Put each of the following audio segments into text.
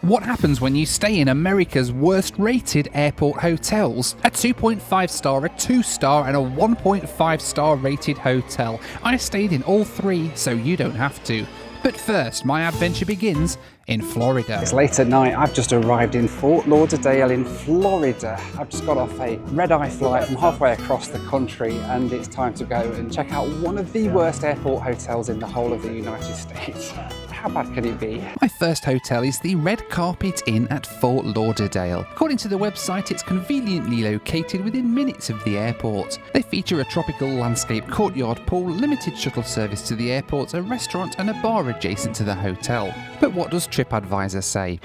What happens when you stay in America's worst rated airport hotels? A 2.5 star, a 2 star and a 1.5 star rated hotel. I stayed in all three, so you don't have to. But first, my adventure begins in Florida. It's late at night. I've just arrived in Fort Lauderdale in Florida. I've just got off a red-eye flight from halfway across the country, and it's time to go and check out one of the worst airport hotels in the whole of the United States. How bad can it be? My first hotel is the Red Carpet Inn at Fort Lauderdale. According to the website, it's conveniently located within minutes of the airport. They feature a tropical landscape courtyard pool, limited shuttle service to the airport, a restaurant and a bar adjacent to the hotel. But what does TripAdvisor say?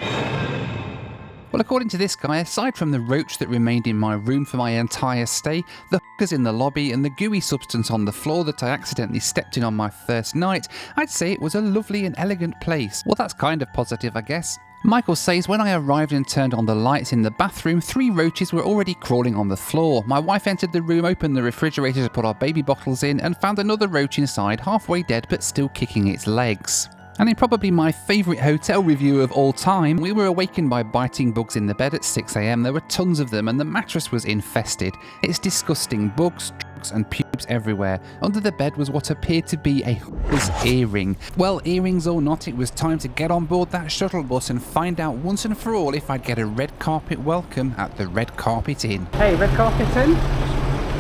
Well, according to this guy, aside from the roach that remained in my room for my entire stay, the hookers in the lobby and the gooey substance on the floor that I accidentally stepped in on my first night, I'd say it was a lovely and elegant place. Well, that's kind of positive, I guess. Michael says when I arrived and turned on the lights in the bathroom, 3 roaches were already crawling on the floor. My wife entered the room, opened the refrigerator to put our baby bottles in, and found another roach inside, halfway dead but still kicking its legs. And in probably my favourite hotel review of all time, we were awakened by biting bugs in the bed at 6 AM. There were tons of them and the mattress was infested. It's disgusting. Bugs, drugs and pubes everywhere. Under the bed was what appeared to be a hooker's earring. Well, earrings or not, it was time to get on board that shuttle bus and find out once and for all if I'd get a red carpet welcome at the Red Carpet Inn. Hey, red carpet in?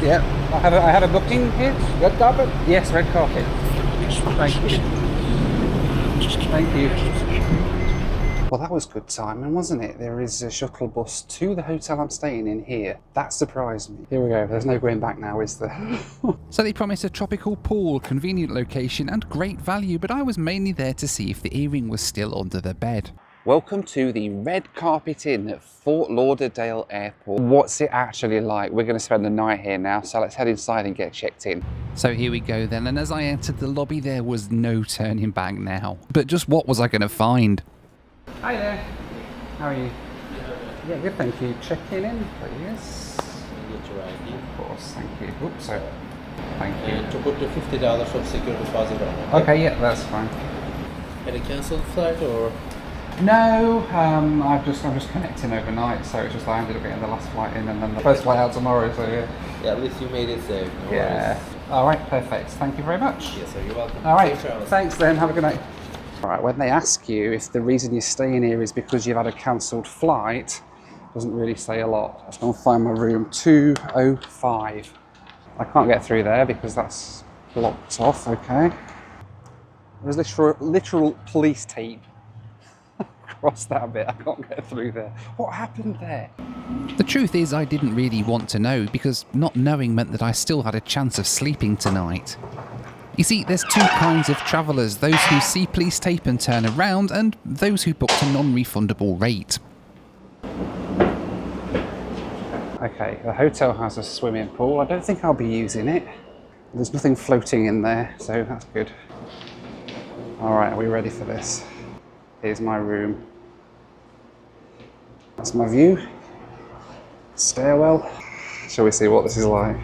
Yeah, I have a booking here. Red carpet? Yes, red carpet. Thank you. Thank you. Well, that was good timing, wasn't it? There is a shuttle bus to the hotel I'm staying in here. That surprised me. Here we go. There's no going back now, is there? So they promised a tropical pool, convenient location and great value, but I was mainly there to see if the earring was still under the bed. Welcome to the Red Carpet Inn at Fort Lauderdale Airport. What's it actually like? We're going to spend the night here now, so let's head inside and get checked in. So here we go then, and as I entered the lobby there was no turning back now. But just what was I going to find? Hi there. How are you? Yeah, good, thank you. Checking in, please. Get your ID. Of course, thank you. Oops, sorry. Thank you. And to put the $50 of security deposit on. Okay, yeah, that's fine. Any cancelled flight or? No, I'm just connecting overnight, so it's just I ended up getting the last flight in and then the first flight out tomorrow, so yeah. Yeah, at least you made it safe. No Yeah. worries. All right, perfect. Thank you very much. Yes, sir, you're welcome. All right, Safe travels. thanks then. Have a good night. All right, when they ask you if the reason you're staying here is because you've had a cancelled flight, it doesn't really say a lot. Let's go and find my room 205. I can't get through there because that's blocked off. Okay. There's literal police tape across that bit. I can't get through there. What happened there? The truth is I didn't really want to know, because not knowing meant that I still had a chance of sleeping tonight. You see, there's 2 kinds of travellers, those who see police tape and turn around, and those who booked a non-refundable rate. Okay, the hotel has a swimming pool. I don't think I'll be using it. There's nothing floating in there, so that's good. All right, are we ready for this? Here's my room. That's my view. Stairwell. Shall we see what this is like?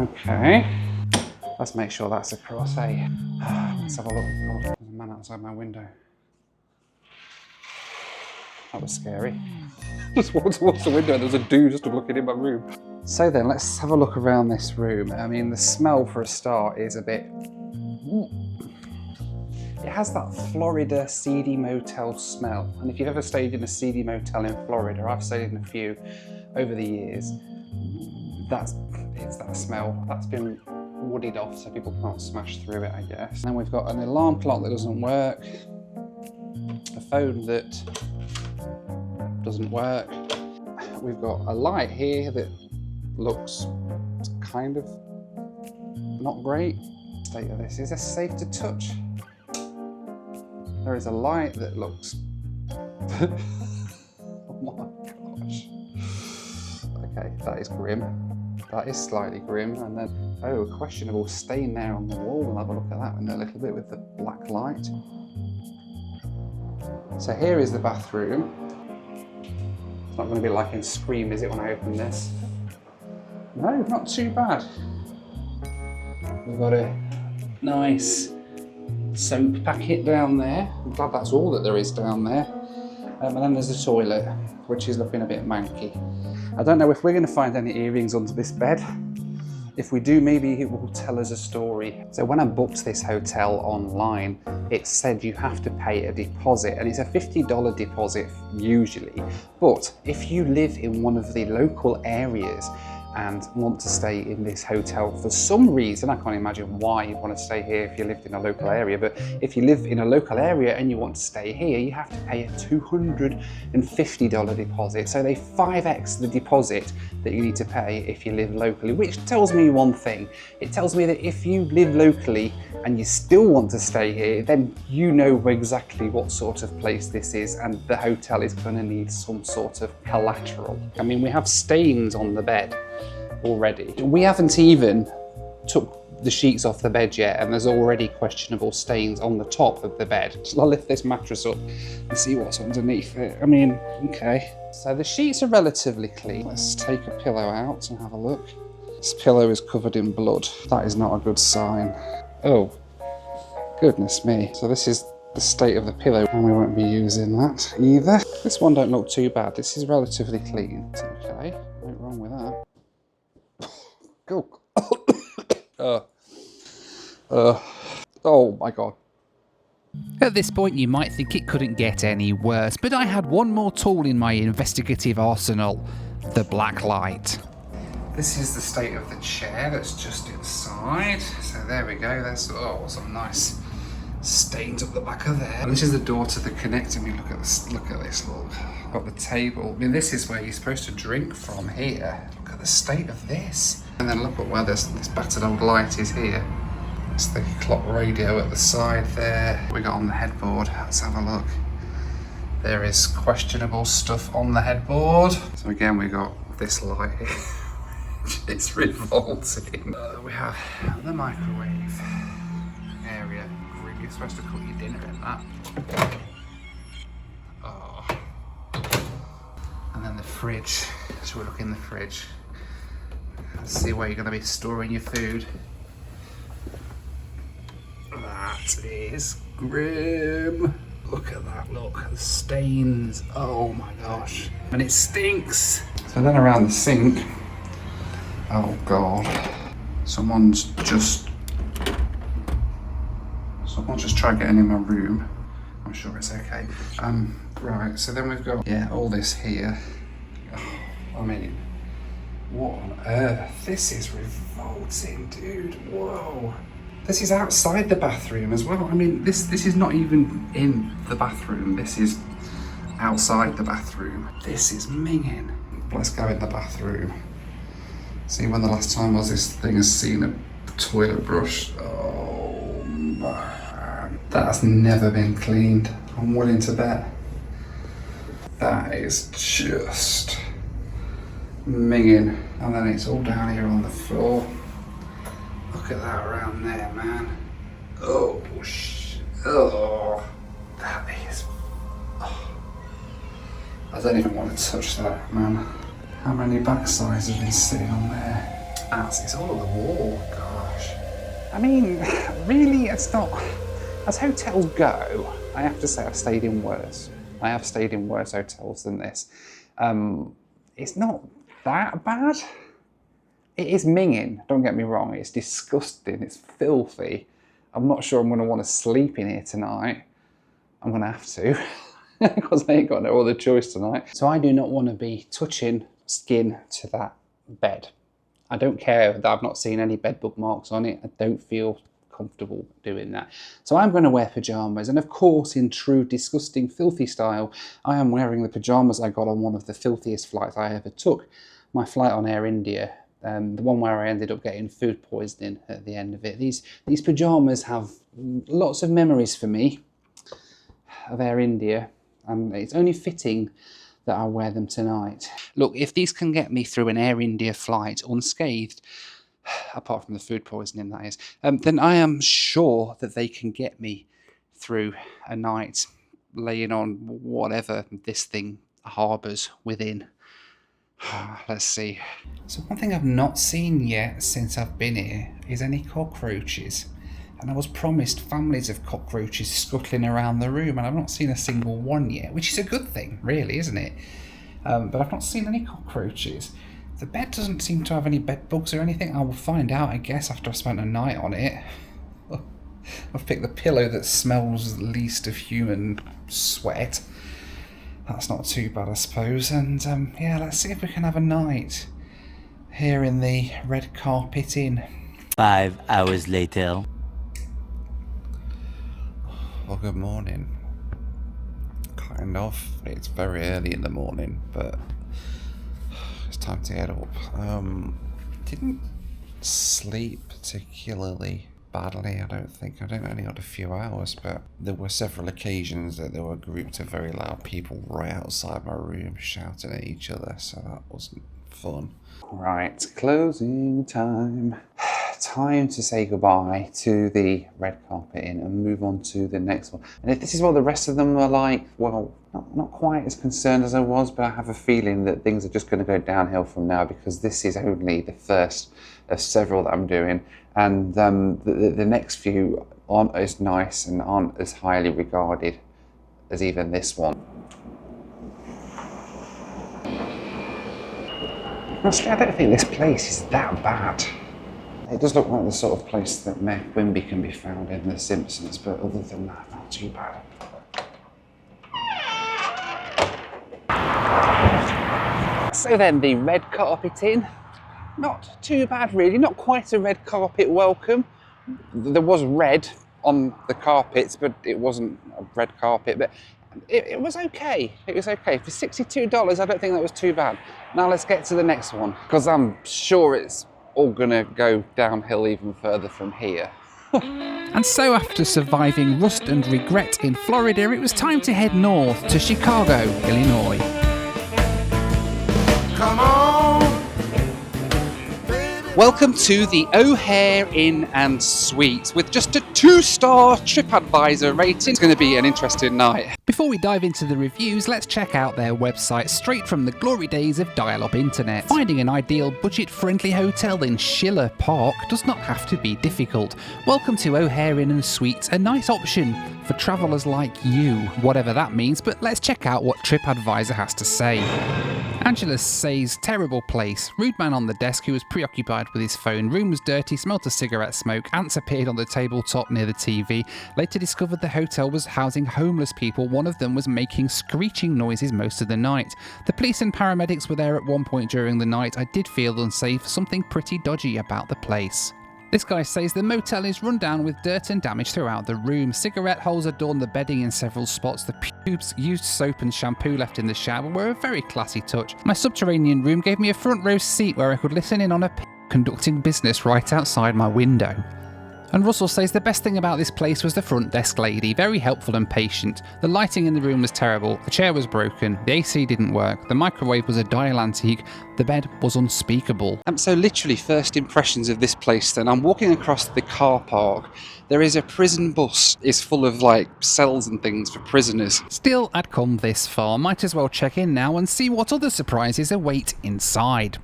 Okay. Let's make sure that's across, eh? Let's have a look. God, there's a man outside my window. That was scary. Just walked towards the window and there was a dude just looking in my room. So then, let's have a look around this room. I mean, the smell for a start is a bit... It has that Florida seedy motel smell. And if you've ever stayed in a seedy motel in Florida, I've stayed in a few over the years, it's that smell. That's been wooded off so people can't smash through it, I guess. Then we've got an alarm clock that doesn't work, a phone that doesn't work. We've got a light here that looks kind of not great. State of this, is this safe to touch? There is a light that looks... Oh my gosh. Okay, that is grim. That is slightly grim. And then, oh, a questionable stain there on the wall. We'll have a look at that in a little bit with the black light. So here is the bathroom. It's not going to be like in Scream, is it, when I open this? No, not too bad. We've got a nice soap packet down there. I'm glad that's all that there is down there. And then there's the toilet, which is looking a bit manky. I don't know if we're going to find any earrings under this bed. If we do, maybe it will tell us a story. So when I booked this hotel online, it said you have to pay a deposit, and it's a $50 deposit usually. But if you live in one of the local areas and want to stay in this hotel for some reason, I can't imagine why you'd want to stay here if you lived in a local area, but if you live in a local area and you want to stay here, you have to pay a $250 deposit. So they 5x the deposit that you need to pay if you live locally, which tells me one thing. It tells me that if you live locally and you still want to stay here, then you know exactly what sort of place this is, and the hotel is going to need some sort of collateral. I mean, we have stains on the bed already. We haven't even took the sheets off the bed yet, and there's already questionable stains on the top of the bed. So I'll lift this mattress up and see what's underneath it. I mean, okay. So the sheets are relatively clean. Let's take a pillow out and have a look. This pillow is covered in blood. That is not a good sign. Oh, goodness me. So this is the state of the pillow, and we won't be using that either. This one don't look too bad. This is relatively clean. It's okay. Nothing wrong with that. Go. Oh my god. At this point you might think it couldn't get any worse, but I had one more tool in my investigative arsenal, the black light. This is the state of the chair that's just inside. So there we go, there's some nice stains up the back of there. And this is the door to the connector. I mean, look at this, look. Got the table. I mean, this is where you're supposed to drink from here. Look at the state of this. And then look at where this battered old light is here. It's the clock radio at the side there. We got on the headboard. Let's have a look. There is questionable stuff on the headboard. So again, we got this light here. It's revolting. We have the microwave area. You're supposed to cook your dinner in that. Oh. And then the fridge. So we look in the fridge. Let's see where you're going to be storing your food. That is grim. Look at that, look. The stains. Oh my gosh. And it stinks. So then around the sink. Oh god. Someone's just tried getting in my room. I'm sure it's okay. Right, so then we've got, all this here. Oh, I mean, what on earth? This is revolting, dude. Whoa. This is outside the bathroom as well. I mean, this is not even in the bathroom. This is outside the bathroom. This is minging. Let's go in the bathroom. See when the last time was this thing has seen a toilet brush. Oh man. That's never been cleaned. I'm willing to bet. That is just minging. And then it's all down here on the floor. Look at that around there, man. Oh, oh, that is. Oh. I don't even want to touch that, man. How many backsides have been sitting on there? It's all on the wall, gosh. I mean, really, it's not. As hotels go, I have to say I've stayed in worse. I have stayed in worse hotels than this. It's not that bad. It is minging, don't get me wrong, it's disgusting, it's filthy. I'm not sure I'm going to want to sleep in here tonight. I'm going to have to, because I ain't got no other choice tonight. So I do not want to be touching skin to that bed. I don't care that I've not seen any bed bookmarks on it. I don't feel comfortable doing that. So I'm going to wear pyjamas, and of course, in true disgusting, filthy style, I am wearing the pyjamas I got on one of the filthiest flights I ever took. My flight on Air India. The one where I ended up getting food poisoning at the end of it. These pyjamas have lots of memories for me of Air India, and it's only fitting that I wear them tonight. Look, if these can get me through an Air India flight unscathed, apart from the food poisoning that is, then I am sure that they can get me through a night laying on whatever this thing harbours within. Let's see. So one thing I've not seen yet since I've been here is any cockroaches. And I was promised families of cockroaches scuttling around the room, and I've not seen a single one yet, which is a good thing, really, isn't it? But I've not seen any cockroaches. The bed doesn't seem to have any bed bugs or anything. I will find out, I guess, after I've spent a night on it. I've picked the pillow that smells least of human sweat. That's not too bad, I suppose. And yeah, let's see if we can have a night here in the Red Carpet Inn. 5 hours later. Well, good morning. Kind of. It's very early in the morning, but it's time to get up. Didn't sleep particularly badly, I don't think. I only had a few hours, but there were several occasions that there were groups of very loud people right outside my room shouting at each other, so that wasn't fun. Right, closing time. Time to say goodbye to the Red Carpet Inn and move on to the next one. And if this is what the rest of them are like, well, not quite as concerned as I was, but I have a feeling that things are just going to go downhill from now, because this is only the first of several that I'm doing. And the next few aren't as nice and aren't as highly regarded as even this one. Honestly, I don't think this place is that bad. It does look like the sort of place that Meg Wimby can be found in The Simpsons, but other than that, not too bad. So then, the Red Carpet Inn. Not too bad, really. Not quite a red carpet welcome. There was red on the carpets, but it wasn't a red carpet. But it was okay. It was okay. For $62, I don't think that was too bad. Now let's get to the next one, because I'm sure it's all gonna go downhill even further from here. And so after surviving rust and regret in Florida, it was time to head north to Chicago, Illinois. Come on. Welcome to the O'Hare Inn and Suites with just a 2-star TripAdvisor rating. It's going to be an interesting night. Before we dive into the reviews, let's check out their website straight from the glory days of dial-up internet. Finding an ideal budget-friendly hotel in Schiller Park does not have to be difficult. Welcome to O'Hare Inn and Suites, a nice option for travellers like you, whatever that means, but let's check out what TripAdvisor has to say. Angela says, terrible place. Rude man on the desk who was preoccupied with his phone. Room was dirty, smelt of cigarette smoke. Ants appeared on the tabletop near the TV. Later discovered the hotel was housing homeless people. One of them was making screeching noises most of the night. The police and paramedics were there at one point during the night. I did feel unsafe, something pretty dodgy about the place. This guy says the motel is run down with dirt and damage throughout the room. Cigarette holes adorn the bedding in several spots. The pubes, used soap and shampoo left in the shower were a very classy touch. My subterranean room gave me a front row seat where I could listen in on a conducting business right outside my window. And Russell says the best thing about this place was the front desk lady, very helpful and patient. The lighting in the room was terrible, the chair was broken, the AC didn't work, the microwave was a dial antique, the bed was unspeakable. So literally first impressions of this place then, I'm walking across the car park. There is a prison bus, it's full of like cells and things for prisoners. Still, I'd come this far, might as well check in now and see what other surprises await inside.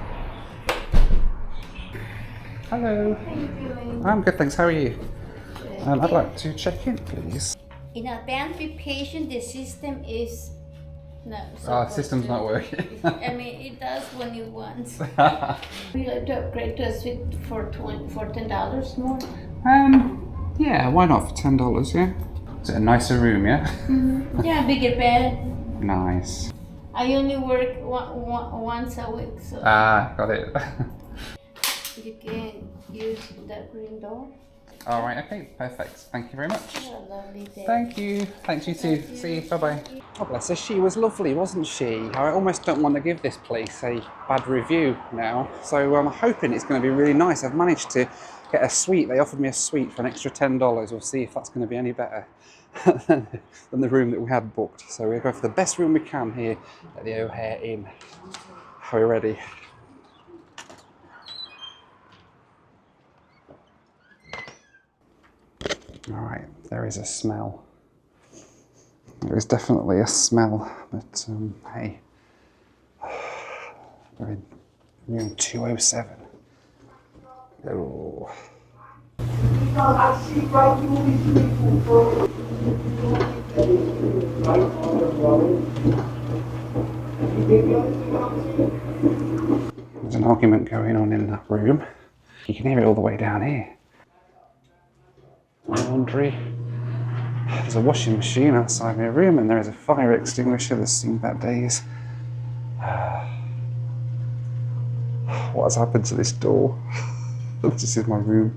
Hello. How are you doing? I'm good, thanks. How are you? I'd like to check in, please. In advance be patient, the system is not. The system's not working. I mean, it does when you want. We like to upgrade to a suite for $10 more. Yeah, why not for $10? Yeah. Is it a nicer room? Yeah. Yeah, bigger bed. Nice. I only work once a week, so Got it. you can use that green door. All right. Okay. Perfect. Thank you very much. Have a lovely day. Thank you. Thanks, you too. See you. Bye-bye. Oh, bless her. She was lovely, wasn't she? I almost don't want to give this place a bad review now. So I'm hoping it's going to be really nice. I've managed to get a suite. They offered me a suite for an extra $10. We'll see if that's going to be any better than the room that we had booked. So we'll go for the best room we can here at the O'Hare Inn. Are we ready? All right, there is a smell. There is definitely a smell, but hey, we're in room 207. Oh, There's an argument going on in that room. You can hear it all the way down here. Laundry. There's a washing machine outside my room, and there is a fire extinguisher that's seen bad days. What has happened to this door? This is my room.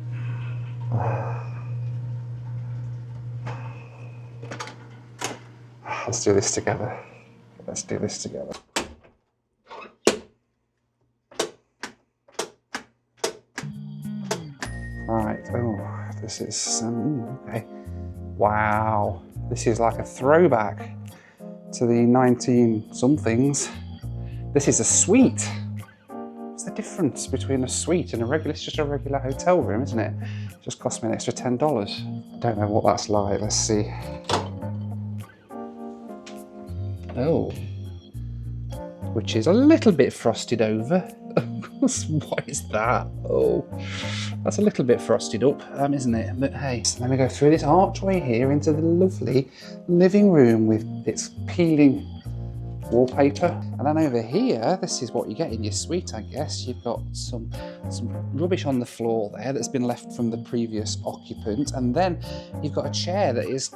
Let's do this together. Let's do this together. Right, oh, this is, okay. Wow, this is like a throwback to the 19-somethings. This is a suite. What's the difference between a suite and a regular? It's just a regular hotel room, isn't it? It just cost me an extra $10. I don't know what that's like, let's see. Oh, which is a little bit frosted over. What is that? Oh, that's a little bit frosted up, isn't it? But hey, so let me go through this archway here into the lovely living room with its peeling wallpaper. And then over here, this is what you get in your suite, I guess. You've got some rubbish on the floor there that's been left from the previous occupant. And then you've got a chair that is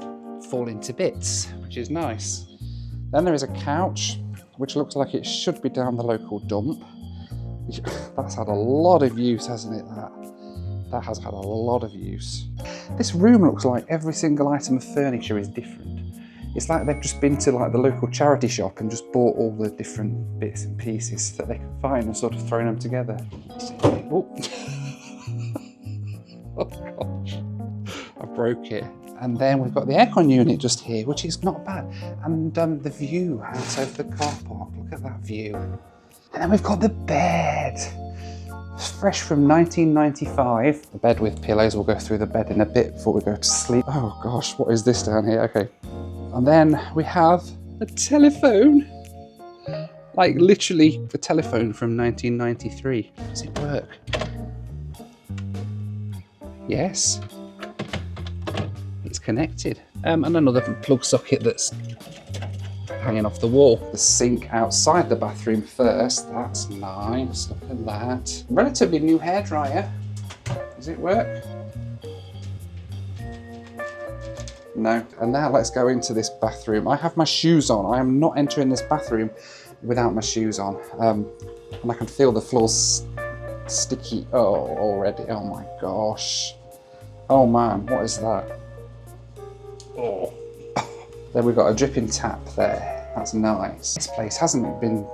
falling to bits, which is nice. Then there is a couch, which looks like it should be down the local dump. That's had a lot of use, hasn't it? That has had a lot of use. This room looks like every single item of furniture is different. It's like they've just been to like the local charity shop and just bought all the different bits and pieces that they can find and sort of thrown them together. Oh, oh gosh, I broke it. And then we've got the aircon unit just here, which is not bad. And the view out over the car park, look at that view. And then we've got the bed. Fresh from 1995. The bed with pillows, we'll go through the bed in a bit before we go to sleep. Oh gosh, what is this down here? Okay. And then we have a telephone. Like literally the telephone from 1993. Does it work? Yes. It's connected. And another plug socket that's hanging off the wall. The sink outside the bathroom first. That's nice. Look at that. Relatively new hairdryer. Does it work? No. And now let's go into this bathroom. I have my shoes on. I am not entering this bathroom without my shoes on. And I can feel the floor's sticky. Oh, already. Oh my gosh. Oh man, what is that? Oh. Then we've got a dripping tap there. That's nice. This place hasn't been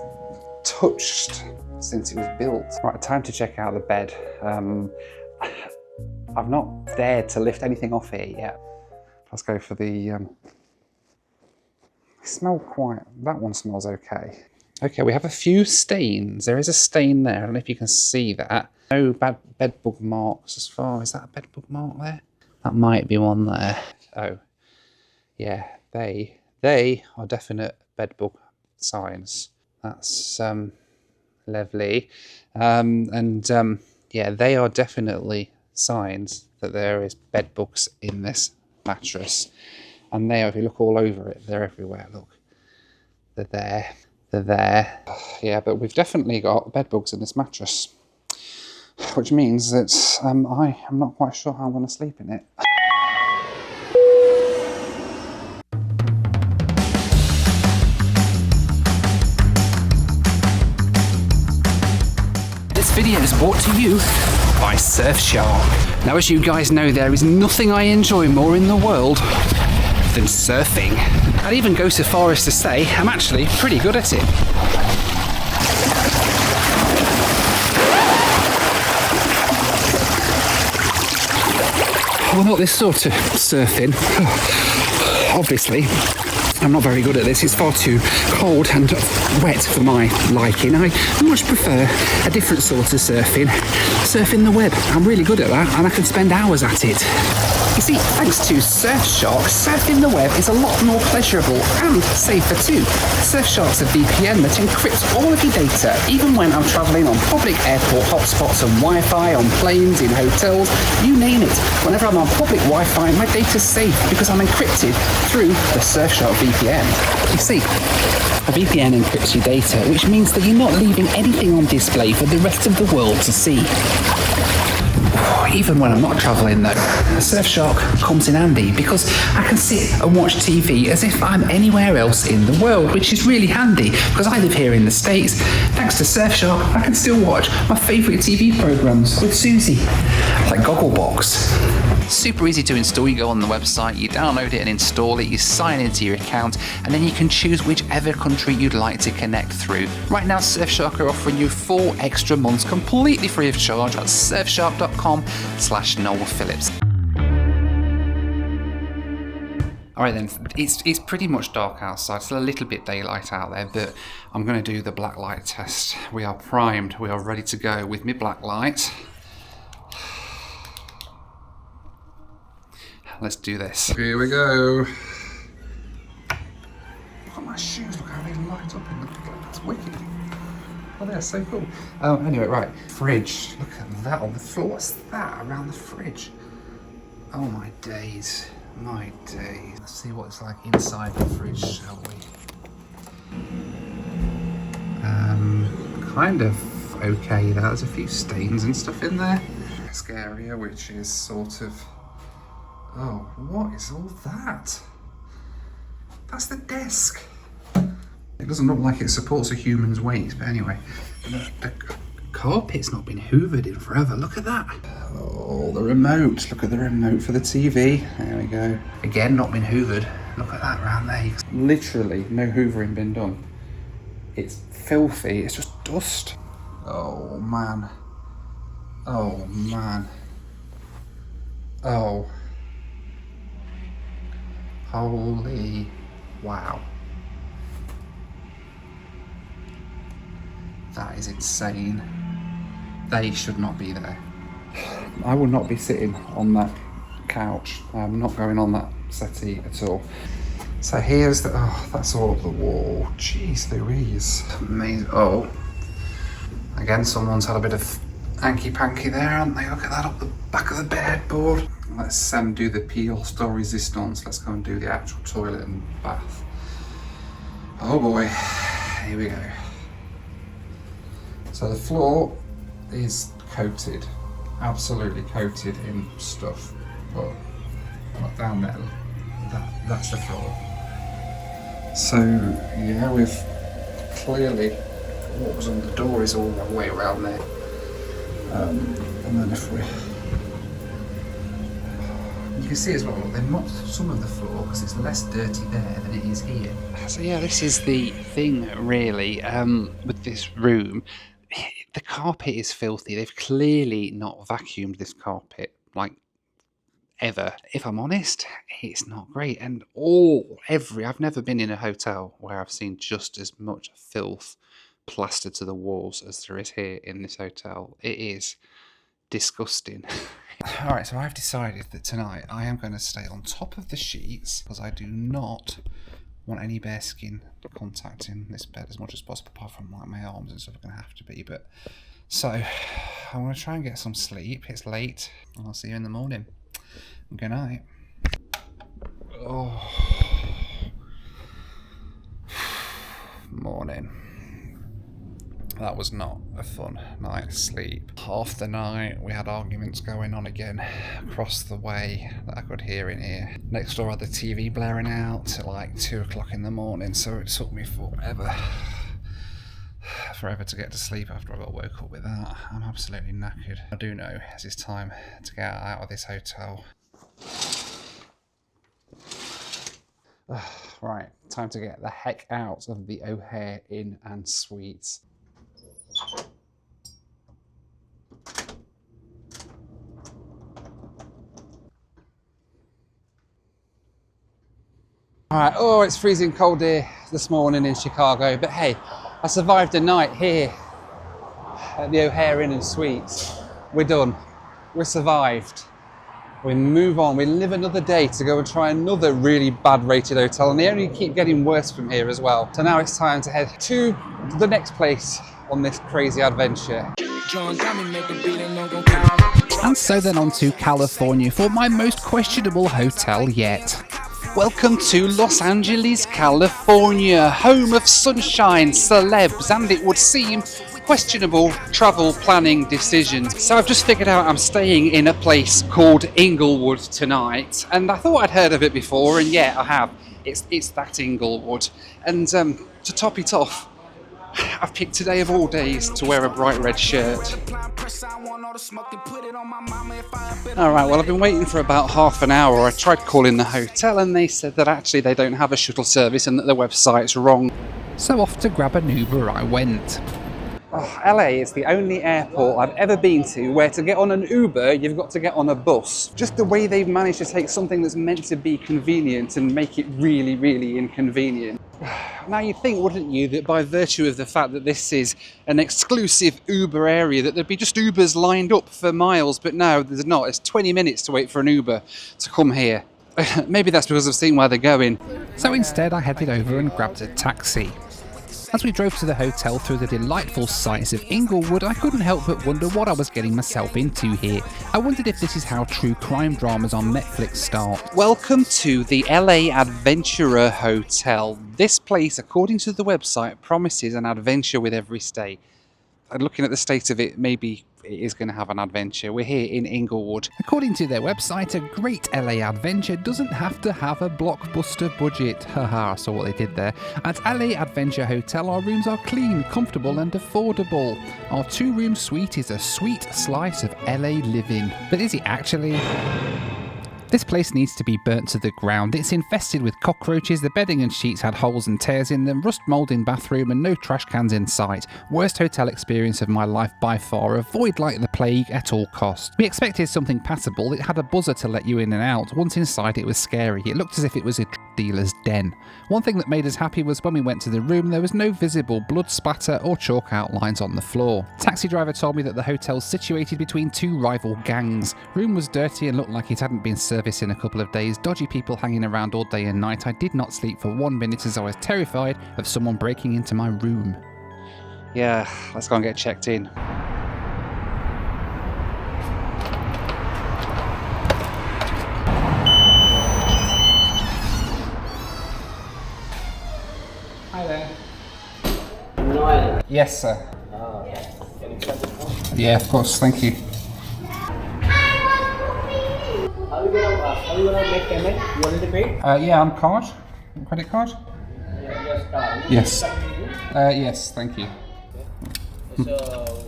touched since it was built. Right, time to check out the bed. I've not dared to lift anything off here yet. Let's go for the, that one smells okay. Okay, we have a few stains. There is a stain there. I don't know if you can see that. No bad bed bug marks as far. Is that a bed bug mark there? That might be one there. Oh, yeah, they are definite bed bug signs. That's lovely. Yeah, they are definitely signs that there is bed bugs in this mattress. And they are, if you look all over it, they're everywhere. Look, they're there. They're there. Yeah, but we've definitely got bed bugs in this mattress, which means that I am not quite sure how I'm going to sleep in it. This video is brought to you by Surfshark. Now, as you guys know, there is nothing I enjoy more in the world than surfing. I'd even go so far as to say I'm actually pretty good at it. Well, not this sort of surfing. Obviously, I'm not very good at this. It's far too cold and wet for my liking. I much prefer a different sort of surfing. Surfing the web. I'm really good at that and I can spend hours at it. You see, thanks to Surfshark, surfing the web is a lot more pleasurable and safer too. Surfshark's a VPN that encrypts all of your data, even when I'm travelling on public airport hotspots and Wi-Fi, on planes, in hotels, you name it. Whenever I'm on public Wi-Fi, my data's safe because I'm encrypted through the Surfshark VPN. You see, a VPN encrypts your data, which means that you're not leaving anything on display for the rest of the world to see. Even when I'm not travelling though, Surfshark comes in handy because I can sit and watch TV as if I'm anywhere else in the world, which is really handy because I live here in the States. Thanks to Surfshark, I can still watch my favourite TV programmes with Susie, like Gogglebox. Super easy to install. You go on the website, you download it and install it, you sign into your account, and then you can choose whichever country you'd like to connect through. Right now, Surfshark are offering you 4 extra months completely free of charge at surfshark.com/Noel Phillips. Alright then, it's pretty much dark outside, still a little bit daylight out there, but I'm going to do the black light test. We are primed, we are ready to go with my black light. Let's do this. Here we go. Look at my shoes, look how they light up in the black. That's wicked. Oh, they're so cool. Anyway, right. Fridge. Look at that on the floor. What's that around the fridge? Oh my days. My days. Let's see what it's like inside the fridge, shall we? Kind of okay. There's a few stains and stuff in there. Desk area, which is sort of... Oh, what is all that? That's the desk. It doesn't look like it supports a human's weight, but anyway. The carpet's not been hoovered in forever. Look at that. Oh, the remote. Look at the remote for the TV. There we go. Again, not been hoovered. Look at that round there. Literally, no hoovering been done. It's filthy. It's just dust. Oh, man. Oh, man. Oh. Holy wow. That is insane. They should not be there. I will not be sitting on that couch. I'm not going on that settee at all. So here's the, oh, that's all up the wall. Jeez Louise. Amazing. Oh. Again, someone's had a bit of hanky-panky there, haven't they? Look at that up the back of the bedboard. Let's do the peel store resistance. Let's go and do the actual toilet and bath. Oh boy, here we go. So the floor is coated, absolutely coated in stuff, but not down there. That's the floor. So yeah, we've clearly what was on the door is all the way around there. And then if we, you can see as well, they mopped some of the floor because it's less dirty there than it is here. So yeah, this is the thing really with this room. The carpet is filthy. They've clearly not vacuumed this carpet, like, ever. If I'm honest, it's not great. And I've never been in a hotel where I've seen just as much filth plastered to the walls as there is here in this hotel. It is disgusting. Alright, so I've decided that tonight I am going to stay on top of the sheets because I do not want any bare skin contact in this bed as much as possible, apart from like my arms and stuff are going to have to be. But so I'm going to try and get some sleep. It's late and I'll see you in the morning. Good night. Oh, morning. That was not a fun night's sleep. Half the night we had arguments going on again across the way that I could hear in here. Next door had the TV blaring out at like 2 o'clock in the morning, so it took me forever to get to sleep after I got woke up with that. I'm absolutely knackered. I do know it's time to get out of this hotel. Right, time to get the heck out of the O'Hare Inn and Suites. Alright, oh, it's freezing cold here this morning in Chicago, but hey, I survived a night here at the O'Hare Inn and Suites. We're done. We're survived. We move on, we live another day to go and try another really bad rated hotel, and they only keep getting worse from here as well. So now it's time to head to the next place on this crazy adventure. And so then on to California for my most questionable hotel yet. Welcome to Los Angeles, California, home of sunshine, celebs, and it would seem questionable travel planning decisions. So I've just figured out I'm staying in a place called Inglewood tonight, and I thought I'd heard of it before, and yeah, I have. It's that Inglewood. And to top it off, I've picked today of all days to wear a bright red shirt. Alright, well I've been waiting for about half an hour. I tried calling the hotel and they said that actually they don't have a shuttle service and that the website's wrong. So off to grab an Uber I went. Oh, LA is the only airport I've ever been to where to get on an Uber, you've got to get on a bus. Just the way they've managed to take something that's meant to be convenient and make it really, really inconvenient. Now you'd think, wouldn't you, that by virtue of the fact that this is an exclusive Uber area, that there'd be just Ubers lined up for miles, but no, there's not. It's 20 minutes to wait for an Uber to come here. Maybe that's because I've seen where they're going. So instead I headed over and grabbed a taxi. As we drove to the hotel through the delightful sights of Inglewood, I couldn't help but wonder what I was getting myself into here. I wondered if this is how true crime dramas on Netflix start. Welcome to the LA Adventurer Hotel. This place, according to the website, promises an adventure with every stay. And looking at the state of it, maybe it is going to have an adventure. We're here in Inglewood. According to their website, a great LA adventure doesn't have to have a blockbuster budget. Haha, I saw what they did there. At LA Adventure Hotel, our rooms are clean, comfortable and affordable. Our 2-room suite is a sweet slice of LA living. But is it actually? This place needs to be burnt to the ground. It's infested with cockroaches, the bedding and sheets had holes and tears in them, rust mould in bathroom and no trash cans in sight. Worst hotel experience of my life by far. Avoid like the plague at all costs. We expected something passable. It had a buzzer to let you in and out. Once inside it was scary. It looked as if it was a dealer's den. One thing that made us happy was when we went to the room there was no visible blood splatter or chalk outlines on the floor. Taxi driver told me that the hotel's situated between 2 rival gangs. Room was dirty and looked like it hadn't been serviced in a couple of days, dodgy people hanging around all day and night. I did not sleep for 1 minute as I was terrified of someone breaking into my room. Yeah, let's go and get checked in. Hi there. Noel. Yes, sir. Can you come with me? Yeah, of course, thank you. How you gonna make payment? You already paid? Yeah, on card. Credit card? Yes. Yes, thank you. It's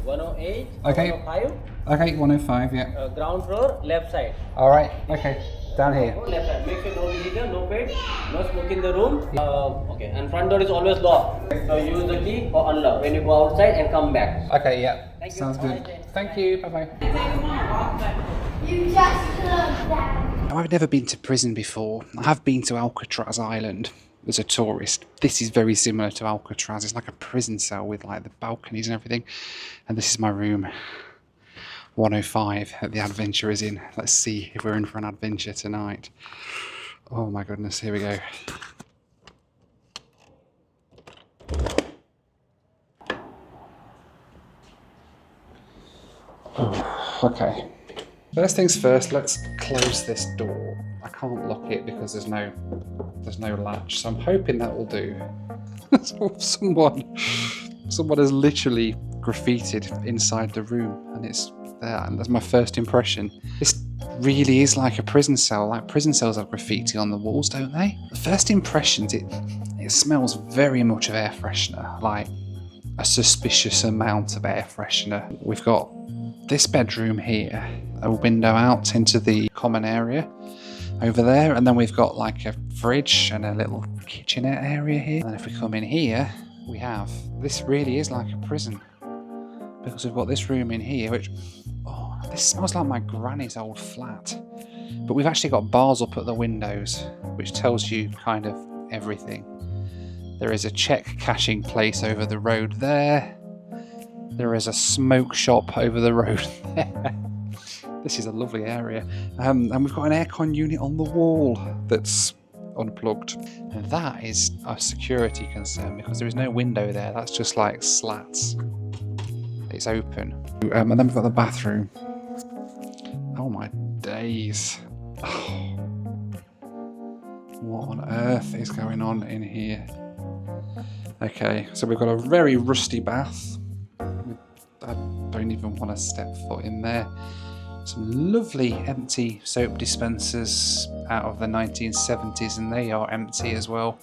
108. Okay. 105. Okay, 105, yeah. Ground floor, left side. Alright, okay. Down here. Left side. Make sure no visitor, no pet, no smoke in the room. Okay. And front door is always locked. So use the key or unlock when you go outside and come back. Okay, yeah. Thank you. Sounds good. Thank you, bye-bye. You just love that. Now, I've never been to prison before. I have been to Alcatraz Island as a tourist. This is very similar to Alcatraz. It's like a prison cell with like the balconies and everything. And this is my room, 105 that the adventurer's in. Let's see if we're in for an adventure tonight. Oh my goodness, here we go. Oh, okay. First things first, let's close this door. I can't lock it because there's no latch, so I'm hoping that will do. Someone has literally graffitied inside the room, and it's there, and that's my first impression. This really is like a prison cell. Like prison cells have graffiti on the walls, don't they? The first impressions, it smells very much of air freshener, like a suspicious amount of air freshener. We've got this bedroom here, a window out into the common area over there, and then we've got like a fridge and a little kitchenette area here. And then if we come in here, we have, this really is like a prison because we've got this room in here, which, oh, this smells like my granny's old flat. But we've actually got bars up at the windows, which tells you kind of everything. There is a check cashing place over the road there. There is a smoke shop over the road there. This is a lovely area. And we've got an aircon unit on the wall that's unplugged. And that is a security concern because there is no window there. That's just like slats. It's open. And then we've got the bathroom. Oh my days. Oh. What on earth is going on in here? Okay, so we've got a very rusty bath. I don't even want to step foot in there. Some lovely empty soap dispensers out of the 1970s, and they are empty as well.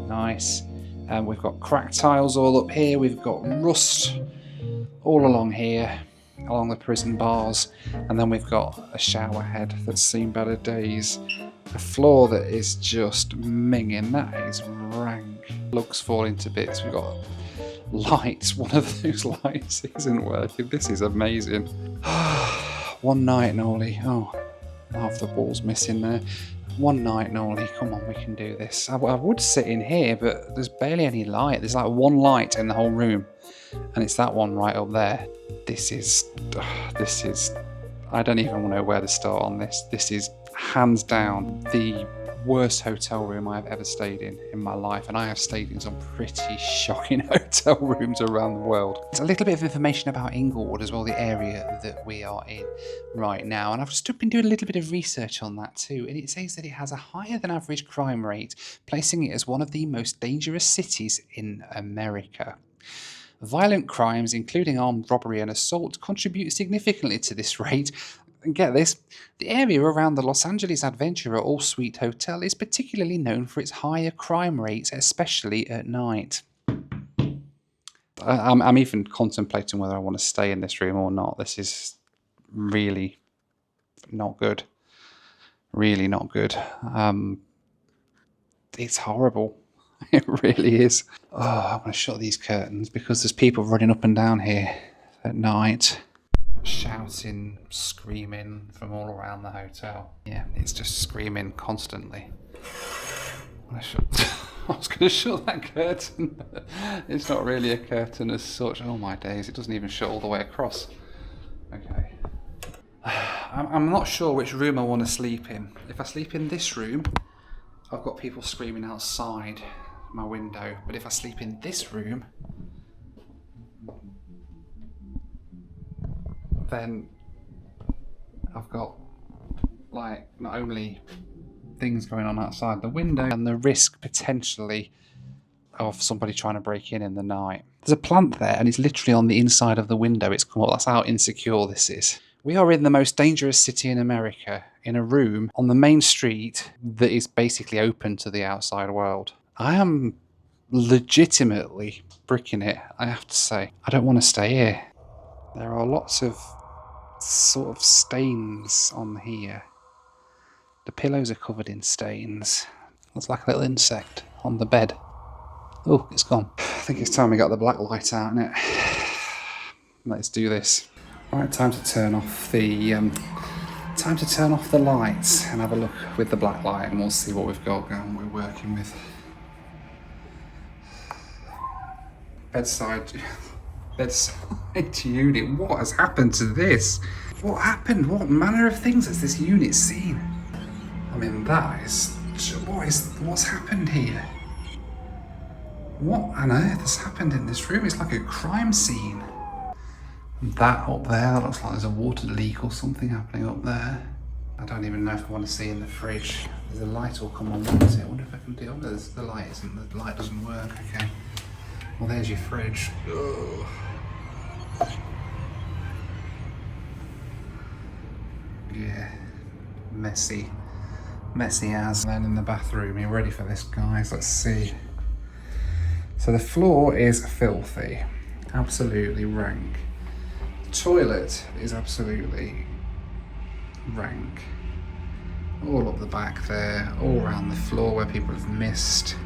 Nice. And we've got cracked tiles all up here. We've got rust all along here, along the prison bars. And then we've got a shower head that's seen better days. A floor that is just minging. That is rank. Lugs falling to bits. We've got lights. One of those lights isn't working. This is amazing. One night, Noel. Oh, half the ball's missing there. One night, Noel. Come on, we can do this. I would sit in here, but there's barely any light. There's like one light in the whole room, and it's that one right up there. This is. I don't even know where to start on this. This is hands down the worst hotel room I've ever stayed in my life, and I have stayed in some pretty shocking hotel rooms around the world. It's a little bit of information about Inglewood as well, the area that we are in right now, and I've just been doing a little bit of research on that too, and it says that it has a higher than average crime rate, placing it as one of the most dangerous cities in America. Violent crimes, including armed robbery and assault, contribute significantly to this rate. And get this, the area around the Los Angeles Adventurer All-Suite Hotel is particularly known for its higher crime rates, especially at night. I'm even contemplating whether I want to stay in this room or not. This is really not good. Really not good. It's horrible. It really is. Oh, I'm going to shut these curtains because there's people running up and down here at night. Shouting, screaming from all around the hotel. Yeah, it's just screaming constantly. I was going to shut that curtain. It's not really a curtain as such. Oh my days, it doesn't even shut all the way across. Okay. I'm not sure which room I want to sleep in. If I sleep in this room, I've got people screaming outside my window. But if I sleep in this room, then I've got like not only things going on outside the window and the risk potentially of somebody trying to break in the night. There's a plant there and it's literally on the inside of the window. It's come up. That's how insecure this is. We are in the most dangerous city in America, in a room on the main street that is basically open to the outside world. I am legitimately bricking it, I have to say. I don't want to stay here. There are lots of sort of stains on here. The pillows are covered in stains. Looks like a little insect on the bed. Oh, it's gone. I think it's time we got the black light out, isn't it? Let's do this. Right, time to turn off the lights and have a look with the black light, and we'll see what we've got going. We're working with bedside unit. What has happened to this? What happened? What manner of things has this unit seen? I mean, what's happened here? What on earth has happened in this room? It's like a crime scene. That up there, that looks like there's a water leak or something happening up there. I don't even know if I want to see in the fridge. There's a light will come on. What is it? I wonder if I can do it. The light isn't. The light doesn't work. Okay. Well, there's your fridge. Ugh. Yeah, messy as. And then in the bathroom, you ready for this, guys? Let's see. So the floor is filthy, absolutely rank. The toilet is absolutely rank. All up the back there, all around the floor where people have missed.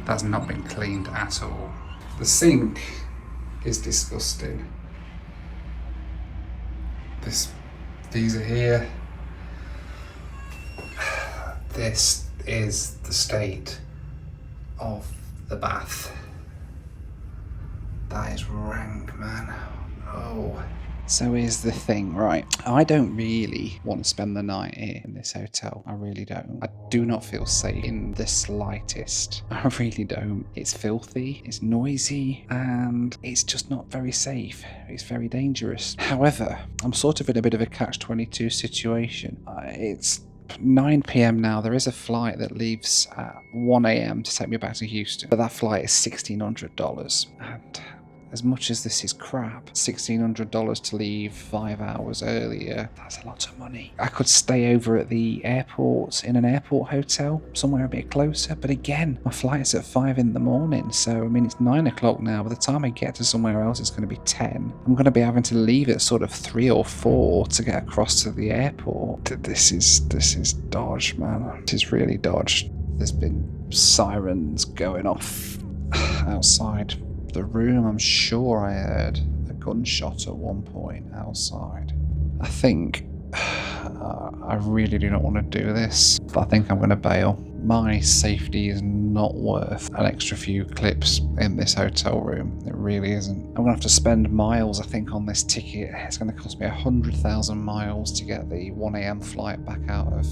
That's not been cleaned at all. The sink is disgusting. These are here. This is the state of the bath. That is rank, man. Oh, So here's the thing, right? I don't really want to spend the night here in this hotel. I really don't. I do not feel safe in the slightest. I really don't. It's filthy, it's noisy, and it's just not very safe. It's very dangerous. However, I'm sort of in a bit of a catch-22 situation. It's 9 p.m. now. There is a flight that leaves at 1 a.m. to take me back to Houston. But that flight is $1,600. And as much as this is crap, $1,600 to leave 5 hours earlier, that's a lot of money. I could stay over at the airport in an airport hotel, somewhere a bit closer, but again, my flight's at 5 in the morning, so I mean, it's 9 o'clock now. By the time I get to somewhere else, it's going to be 10. I'm going to be having to leave at sort of 3 or 4 to get across to the airport. This is dodge, man. This is really dodge. There's been sirens going off outside the room. I'm sure I heard a gunshot at one point outside. I think I really do not want to do this, but I think I'm going to bail. My safety is not worth an extra few clips in this hotel room. It really isn't. I'm going to have to spend miles, I think, on this ticket. It's going to cost me 100,000 miles to get the 1 a.m. flight back out of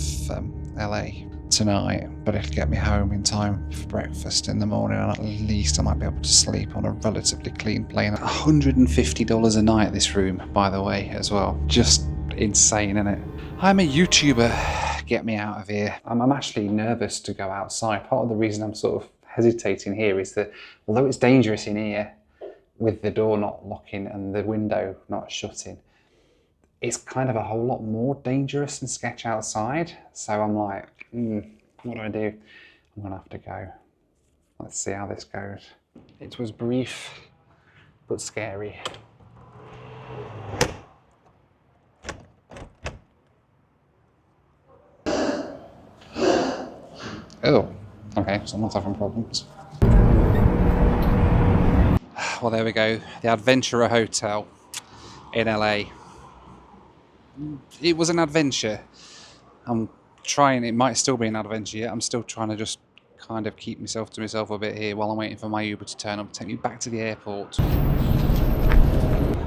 LA tonight, but it'll get me home in time for breakfast in the morning, and at least I might be able to sleep on a relatively clean plane. $150 a night this room, by the way, as well. Just insane, isn't it? I'm a YouTuber. Get me out of here. I'm actually nervous to go outside. Part of the reason I'm sort of hesitating here is that although it's dangerous in here with the door not locking and the window not shutting, it's kind of a whole lot more dangerous and sketch outside. So I'm like, what do I do? I'm gonna have to go. Let's see how this goes. It was brief, but scary. Oh, okay, someone's having problems. Well, there we go. The Adventurer Hotel in LA. It was an adventure. I'm trying, it might still be an adventure yet. I'm still trying to just kind of keep myself to myself a bit here while I'm waiting for my Uber to turn up and take me back to the airport.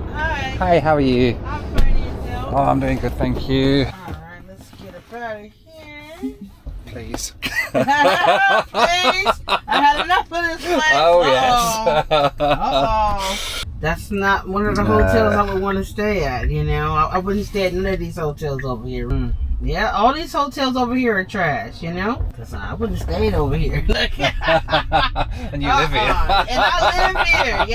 Hi. Hi, how are you? I'm fine, yourself. Oh, I'm doing good, thank you. Alright, let's get up out of here. Please. Please. I had enough of this place. Oh, yes. Uh-oh. That's not one of the hotels I would want to stay at, you know. I wouldn't stay at none of these hotels over here. Yeah, all these hotels over here are trash, you know? Because I wouldn't stay over here. And you live here. And I live here.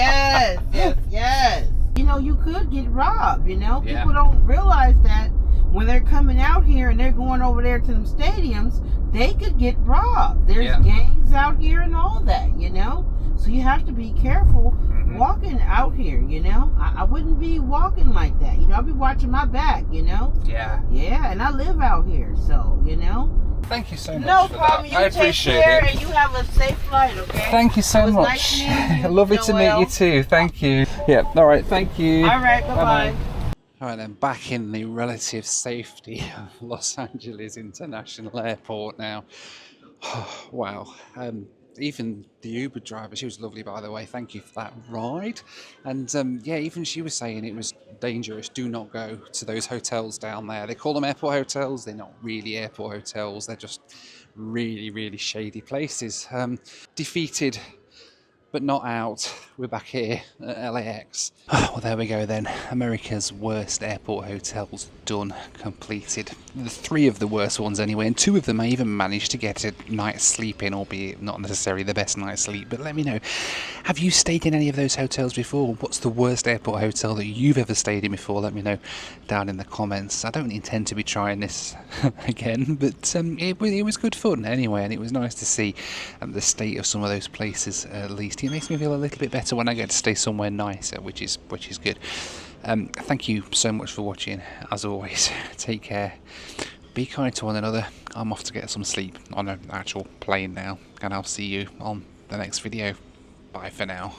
Yes. You know, you could get robbed, you know? Yeah. People don't realize that when they're coming out here and they're going over there to them stadiums, they could get robbed. There's gangs out here and all that, you know? So you have to be careful walking out here, you know? I wouldn't be walking like that. You know, I'll be watching my back, you know? Yeah. Yeah, and I live out here, so, you know? Thank you so much. No for problem. that. You I take appreciate care it. and you have a safe flight, okay? Thank you so It was much. nice meeting you, Lovely to meet Noel. you too. Thank you. Yeah, all right. Thank you. All right, bye-bye. All right, then, back in the relative safety of Los Angeles International Airport now. Wow. Even the Uber driver, she was lovely, by the way. Thank you for that ride. And yeah, even she was saying it was dangerous. Do not go to those hotels down there. They call them airport hotels. They're not really airport hotels. They're just really, really shady places. Defeated, but not out. We're back here at LAX. Well, there we go then. America's worst airport hotels done, completed. The 3 of the worst ones anyway, and 2 of them I even managed to get a night's sleep in, albeit not necessarily the best night's sleep. But let me know, have you stayed in any of those hotels before? What's the worst airport hotel that you've ever stayed in before? Let me know down in the comments. I don't intend to be trying this again, but it was good fun anyway, and it was nice to see the state of some of those places at least. It makes me feel a little bit better when I get to stay somewhere nicer, which is good. Thank you so much for watching. As always, take care, be kind to one another. I'm off to get some sleep on an actual plane now, and I'll see you on the next video. Bye for now.